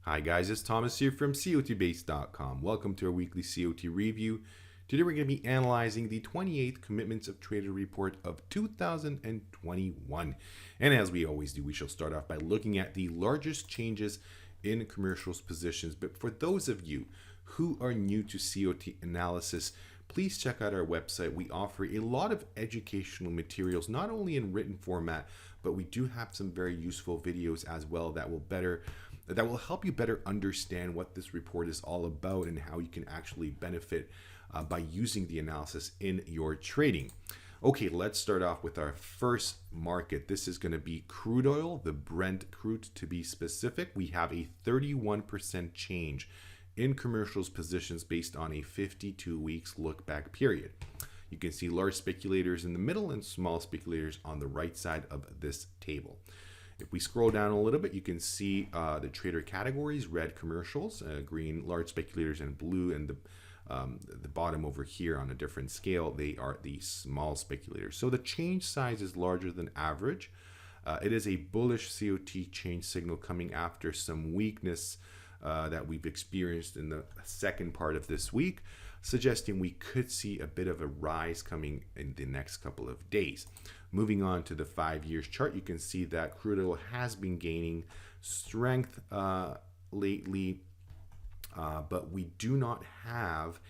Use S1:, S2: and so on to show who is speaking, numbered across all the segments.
S1: Hi guys, it's Thomas here from COTBase.com. Welcome to our weekly COT review. Today we're going to be analyzing the 28th Commitments of Trader Report of 2021. And as we always do, we shall start off by looking at the largest changes in commercials positions. But for those of you who are new to COT analysis, please check out our website. We offer a lot of educational materials, not only in written format, but we do have some very useful videos as well that will help you better understand what this report is all about and how you can actually benefit by using the analysis in your trading. Okay, let's start off with our first market. This is going to be crude oil, the Brent crude to be specific. We have a 31% change in commercials positions based on a 52 weeks look back period. You can see large speculators in the middle and small speculators on the right side of this table. If we scroll down a little bit, you can see the trader categories: red commercials, green large speculators, and blue. And the bottom over here on a different scale, they are the small speculators. So the change size is larger than average. It is a bullish COT change signal coming after some weakness that we've experienced in the second part of this week, suggesting we could see a bit of a rise coming in the next couple of days. Moving on to the 5 years chart, you can see that crude oil has been gaining strength lately, but we do not have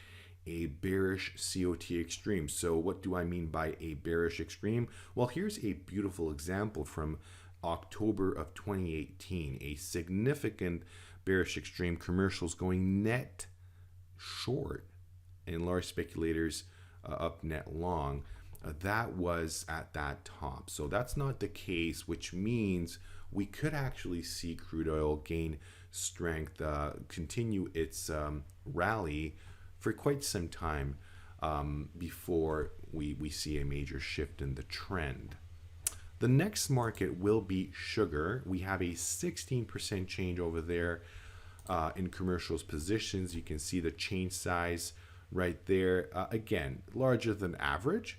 S1: a bearish COT extreme. So what do I mean by a bearish extreme? Well, here's a beautiful example from October of 2018, a significant bearish extreme, commercials going net short and large speculators up net long. That was at that top. So that's not the case, which means we could actually see crude oil gain strength, continue its rally for quite some time before we see a major shift in the trend. The next market will be sugar. We have a 16% change over there in commercials positions. You can see the change size right there. Again, larger than average,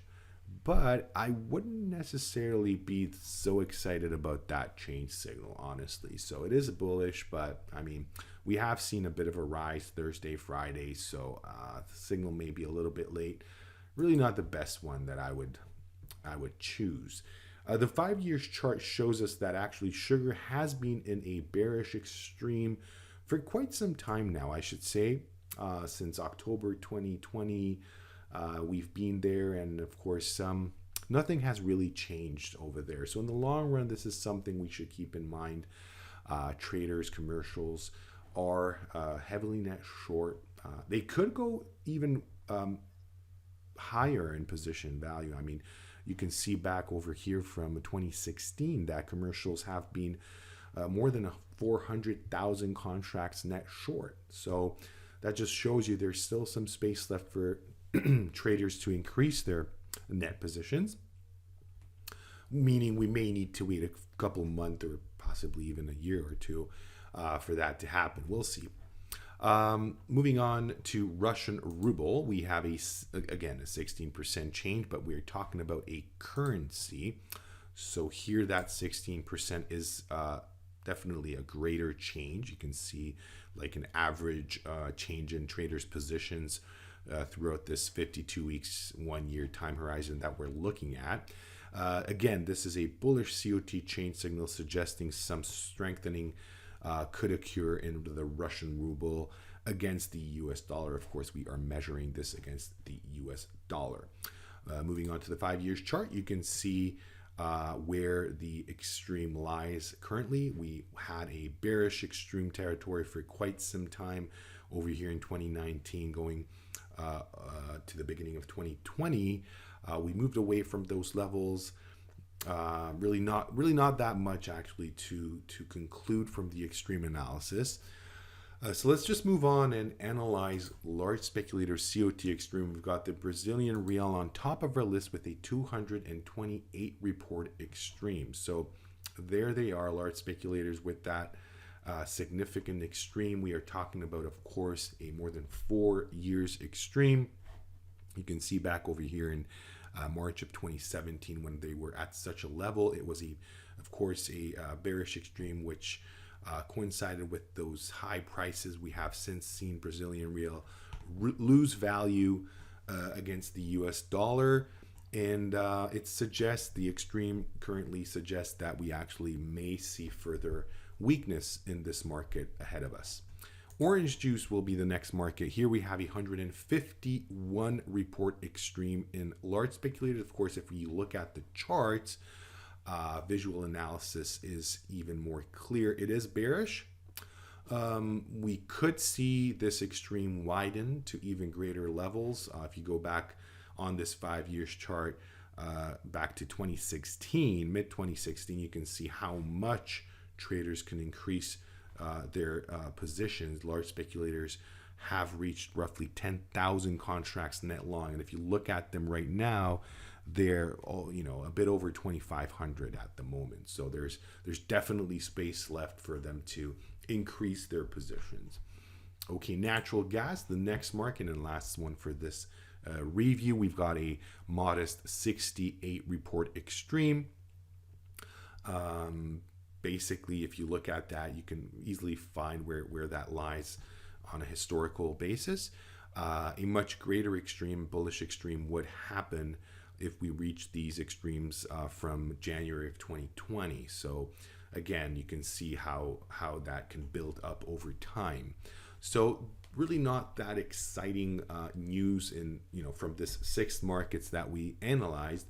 S1: but I wouldn't necessarily be so excited about that change signal, honestly. So it is bullish, but I mean, we have seen a bit of a rise Thursday, Friday, so the signal may be a little bit late. Really not the best one that I would choose. The 5 years chart shows us that actually sugar has been in a bearish extreme for quite some time now, I should say. Since October 2020, we've been there, and of course nothing has really changed over there. So in the long run, this is something we should keep in mind. Traders, commercials are heavily net short. They could go even higher in position value. I mean, you can see back over here from 2016 that commercials have been more than 400,000 contracts net short. So that just shows you there's still some space left for traders to increase their net positions, meaning we may need to wait a couple months or possibly even a year or two for that to happen. We'll see. Moving on to Russian ruble, we have again a 16% change, but we're talking about a currency. So here that 16% is definitely a greater change. You can see like an average change in traders' positions throughout this 52 weeks, 1 year time horizon that we're looking at. Again, this is a bullish COT change signal suggesting some strengthening could occur in the Russian ruble against the US dollar. Of course, we are measuring this against the US dollar. Moving on to the 5 years chart, you can see where the extreme lies currently. We had a bearish extreme territory for quite some time over here in 2019 going to the beginning of 2020. We moved away from those levels. Really not that much actually to conclude from the extreme analysis. So let's just move on and analyze large speculators COT extreme. We've got the Brazilian real on top of our list with a 228 report extreme. So there they are, large speculators with that significant extreme. We are talking about, of course, a more than 4 years extreme. You can see back over here in March of 2017 when they were at such a level. It was, of course, a bearish extreme, which coincided with those high prices. We have since seen Brazilian real lose value against the US dollar. And it suggests, the extreme currently suggests, that we actually may see further weakness in this market ahead of us. Orange juice will be the next market. Here we have 151 report extreme in large speculators. Of course, if we look at the charts, visual analysis is even more clear. It is bearish. We could see this extreme widen to even greater levels. If you go back on this 5 years chart, back to 2016, mid 2016, you can see how much traders can increase their positions. Large speculators have reached roughly 10,000 contracts net long, and if you look at them right now, they're all, a bit over 2,500 at the moment. So there's definitely space left for them to increase their positions. Okay, natural gas, the next market and last one for this review. We've got a modest 68 report extreme. Basically, if you look at that, you can easily find where that lies on a historical basis. A much greater extreme, bullish extreme, would happen if we reach these extremes from January of 2020. So again, you can see how that can build up over time. So really not that exciting news from this 6 markets that we analyzed.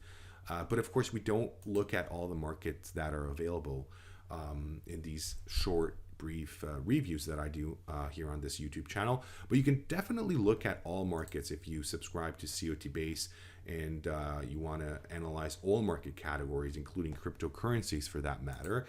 S1: But of course, we don't look at all the markets that are available in these short, brief reviews that I do here on this YouTube channel. But you can definitely look at all markets if you subscribe to COT Base and you want to analyze all market categories, including cryptocurrencies for that matter.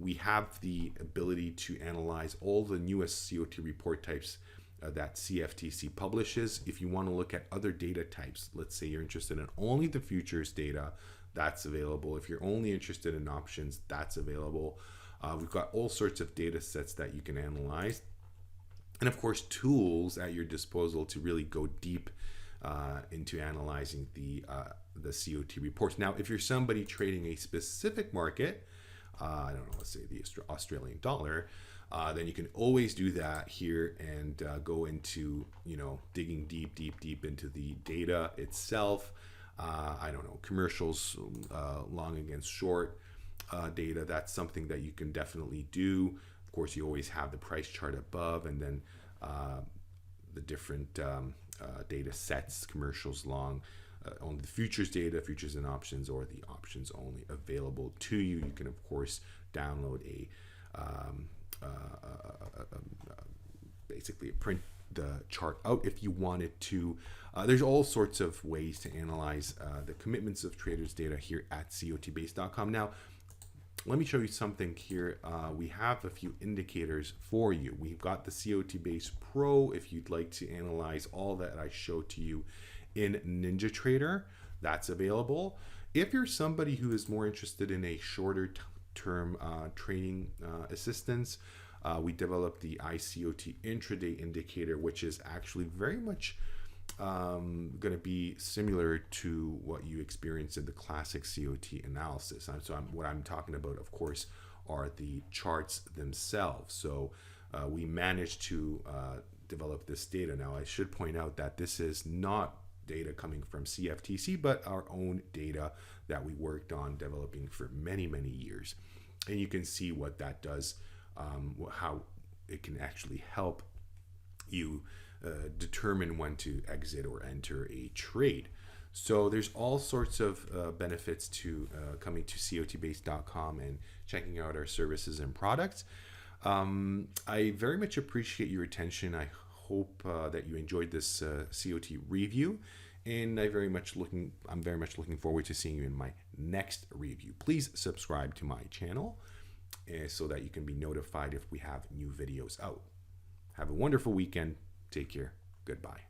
S1: We have the ability to analyze all the newest COT report types that CFTC publishes. If you want to look at other data types, let's say you're interested in only the futures data, that's available. If you're only interested in options, that's available. We've got all sorts of data sets that you can analyze. And of course, tools at your disposal to really go deep into analyzing the COT reports. Now, if you're somebody trading a specific market, I don't know, let's say the Australian dollar, then you can always do that here and go into, digging deep into the data itself. I don't know, commercials, long against short data. That's something that you can definitely do. Of course, you always have the price chart above, and then the different data sets, commercials, long, only the futures data, futures and options, or the options only available to you. You can of course download basically print the chart out if you wanted to. There's all sorts of ways to analyze the commitments of traders data here at cotbase.com. Now, let me show you something here. We have a few indicators for you. We've got the COT Base Pro if you'd like to analyze all that I show to you in NinjaTrader. That's available. If you're somebody who is more interested in a shorter term trading assistance, we developed the ICOT intraday indicator, which is actually very much going to be similar to what you experience in the classic COT analysis. What I'm talking about, of course, are the charts themselves. So we managed to develop this data. Now, I should point out that this is not data coming from CFTC, but our own data that we worked on developing for many years. And you can see what that does, how it can actually help you determine when to exit or enter a trade. So there's all sorts of benefits to coming to cotbase.com and checking out our services and products. I very much appreciate your attention. I hope that you enjoyed this COT review, and I'm very much looking forward to seeing you in my next review. Please subscribe to my channel so that you can be notified if we have new videos out. Have a wonderful weekend. Take care. Goodbye.